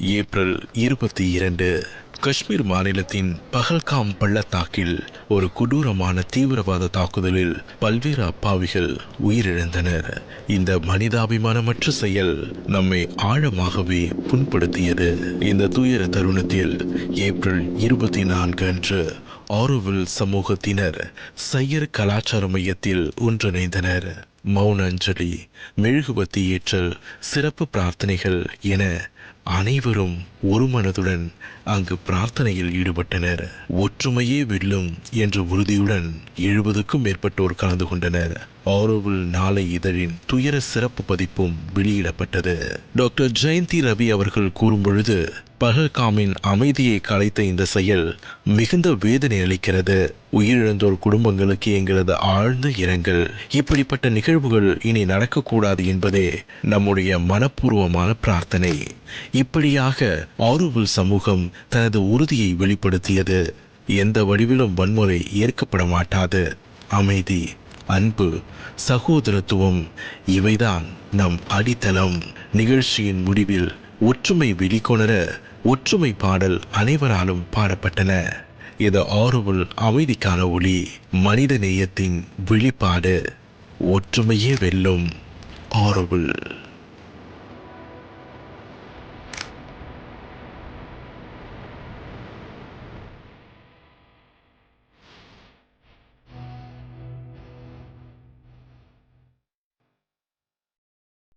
April 22. Kashmir மாநிலத்தின் பஹல்காம் பள்ளத்தாக்கில் ஒரு கொடூரமான தீவிரவாத தாக்குதலில் பல்வேறு அப்பாவிகள் உயிரிழந்தனர். இந்த மனிதாபிமானமற்ற செயல் நம்மை ஆழமாகவே புண்படுத்தியது. இந்த துயர தருணத்தில் ஏப்ரல் 24 அன்று ஆரோவில் சமூகத்தினர் சையர் கலாச்சார மையத்தில் ஒன்றிணைந்தனர். மௌன அஞ்சலி, மெழுகுவத்தி ஏற்றல், சிறப்பு பிரார்த்தனைகள் என அனைவரும் ஒரு மனதுடன் அங்கு பிரார்த்தனையில் ஈடுபட்டனர். ஒற்றுமையே வெல்லும் என்ற உறுதியுடன் 70க்கும் மேற்பட்டோர் கலந்து கொண்டனர். ஆரோவில் நாளை இதழின் துயர சிறப்பு பதிப்பும் வெளியிடப்பட்டது. டாக்டர் ஜெயந்தி ரவி அவர்கள் கூறும்பொழுது, பஹல்காமின் அமைதியை கலைத்த இந்த செயல் மிகுந்த வேதனை அளிக்கிறது. உயிரிழந்தோர் குடும்பங்களுக்கு எங்களது ஆழ்ந்த இரங்கல். இப்படிப்பட்ட நிகழ்வுகள் இனி நடக்கக்கூடாது என்பதே நம்முடைய மனப்பூர்வமான பிரார்த்தனை. இப்படியாக ஆரோவில் சமூகம் தனது உறுதியை வெளிப்படுத்தியது. எந்த வடிவிலும் வன்முறை ஏற்கப்பட மாட்டாது. அமைதி, அன்பு, சகோதரத்துவம் இவைதான் நம் அடித்தளம். நிகழ்ச்சியின் முடிவில் ஒற்றுமை வெளிக்கொணர ஒற்றுமை பாடல் அனைவராலும் பாடப்பட்டன. இது ஆரோவில் அமைதிக்கான ஒளி, மனித நேயத்தின் வெளிப்பாடு. ஒற்றுமையே வெல்லும். ஆரோவில்.